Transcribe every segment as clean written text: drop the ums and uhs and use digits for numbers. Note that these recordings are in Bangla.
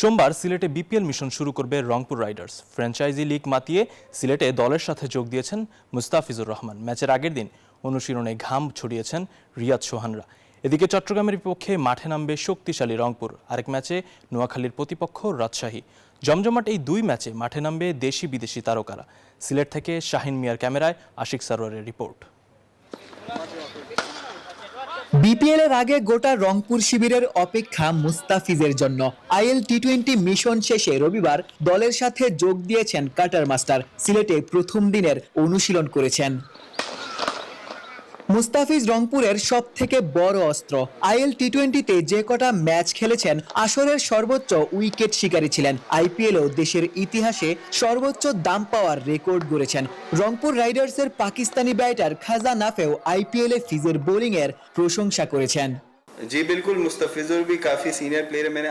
সোমবার সিলেটে বিপিএল মিশন শুরু করবে রংপুর রাইডার্স। ফ্র্যাঞ্চাইজি লিগ মাতিয়ে সিলেটে দলের সাথে যোগ দিয়েছেন মুস্তাফিজুর রহমান। ম্যাচের আগের দিন অনুশীলনে ঘাম ছড়িয়েছেন রিয়াদ সোহানরা। এদিকে চট্টগ্রামের বিপক্ষে মাঠে নামবে শক্তিশালী রংপুর। আরেক ম্যাচে নোয়াখালীর প্রতিপক্ষ রাজশাহী। জমজমাট এই দুই ম্যাচে মাঠে নামবে দেশি বিদেশি তারকারা। সিলেট থেকে শাহিন মিয়ার ক্যামেরায় আশিক সারোয়ারের রিপোর্ট। বিপিএল এর আগে গোটা রংপুর শিবিরের অপেক্ষা মুস্তাফিজের জন্য। আইএল টি20 মিশন শেষে রবিবার দলের সাথে যোগ দিয়েছেন কাটার মাস্টার। সিলেটে প্রথম দিনের অনুশীলন করেছেন। মুস্তাফিজ রংপুরের সব থেকে বড় অস্ত্র। আইএল টি20তে যে কটা ম্যাচ খেলেছেন আসরের সর্বোচ্চ উইকেট শিকারী ছিলেন। আইপিএলও দেশের ইতিহাসে সর্বোচ্চ দাম পাওয়ার রেকর্ড গড়েছেন। রংপুর রাইডার্সের পাকিস্তানি ব্যাটার খাজা নাফেও আইপিএলে ফিজের বোলিংয়ের প্রশংসা করেছেন। जी बिल्कुल, मुस्तफिजुर भी काफी सीनियर प्लेयर है। मैंने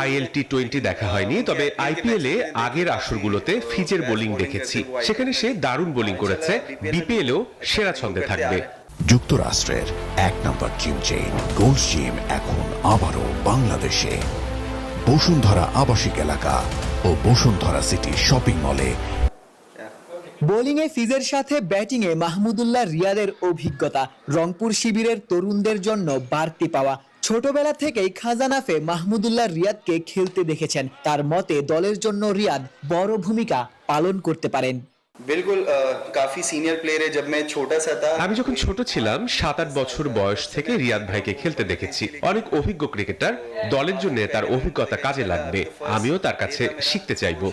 आईएल टी20 দেখা হয়নি, তবে আইপিএলে আগের আসরগুলোতে ফিজের বোলিং দেখেছি। সেখানে সে দারুণ বোলিং করেছে। বিপিএলও সেরা ছন্দে থাকবে। যুক্তরাষ্ট্রের এক নম্বর জিম চেইন গোল্ড জিম এখন আবারও বাংলাদেশে। বসুন্ধরা আবাসিক এলাকা ও বসুন্ধরা সিটি শপিং মলে। বোলিংয়ে ফিজের সাথে ব্যাটিংয়ে মাহমুদুল্লাহ রিয়াদের অভিজ্ঞতা রংপুর শিবিরের তরুণদের জন্য বাড়তি পাওয়া। ছোটবেলা থেকেই খাজানাফে মাহমুদুল্লাহ রিয়াদকে খেলতে দেখেছেন। তার মতে দলের জন্য রিয়াদ বড় ভূমিকা পালন করতে পারেন। बिल्कुल काफी सीनियर प्लेयर है। जब मैं छोटा सा था, আমি যখন ছোট ছিলাম 7-8 বছর বয়স থেকে রিয়াদ ভাইকে খেলতে দেখেছি। অনেক অভিজ্ঞ ক্রিকেটার, দলের জন্য তার অভিজ্ঞতা কাজে লাগবে। আমিও তার কাছে শিখতে চাইবো।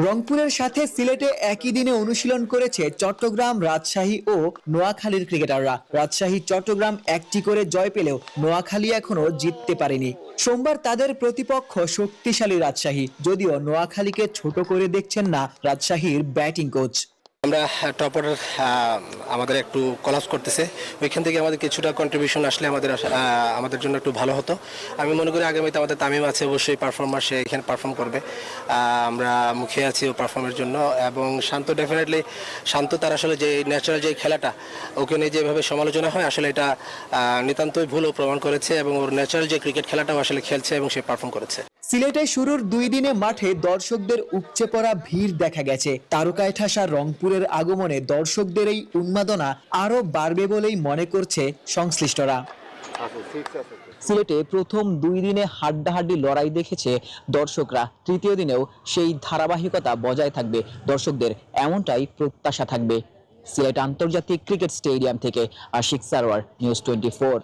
রংপুরের সাথে সিলেটে একই দিনে অনুশীলন করেছে চট্টগ্রাম, রাজশাহী ও নোয়াখালীর ক্রিকেটাররা। রাজশাহী চট্টগ্রাম একটি করে জয় পেলেও নোয়াখালী এখনো জিততে পারেনি। সোমবার তাদের প্রতিপক্ষ শক্তিশালী রাজশাহী। যদিও নোয়াখালীকে ছোট করে দেখছেন না রাজশাহীর ব্যাটিং কোচ। আমরা টপ অর্ডার আমাদের একটু কলাপস করতেছে, ওইখান থেকে আমাদের কিছুটা কন্ট্রিবিউশন আসলে আমাদের জন্য একটু ভালো হতো। আমি মনে করি আগামীতে আমাদের তামিম আছে, অবশ্যই পারফর্মার, সে এখানে পারফর্ম করবে। আমরা মুখে আছি ও পারফর্মের জন্য। এবং শান্ত, ডেফিনেটলি শান্ত তার আসলে যে ন্যাচারাল যে খেলাটা ওকে নিয়ে যেভাবে সমালোচনা হয়, আসলে এটা নিতান্তই ভুল ও প্রমাণ করেছে। এবং ওর ন্যাচারাল যে ক্রিকেট খেলাটাও আসলে খেলছে এবং সে পারফর্ম করেছে। সিলেটে শুরুর 2 দিনে মাঠে দর্শকদের উপচে পড়া ভিড় দেখা গেছে। তারকায় ঠাসা রংপুরের আগমনে দর্শকদের এই উন্মাদনা আরো বাড়বে বলেই মনে করছে সংশ্লিষ্টরা। সিলেটে প্রথম 2 দিনে হাড্ডাহাড্ডি লড়াই দেখেছে দর্শকরা। তৃতীয় দিনেও সেই ধারাবাহিকতা বজায় থাকবে। দর্শকদের এমনটাই প্রত্যাশা থাকবে। সিলেট আন্তর্জাতিক ক্রিকেট স্টেডিয়াম থেকে আশিক সারোয়ার, নিউজ 24।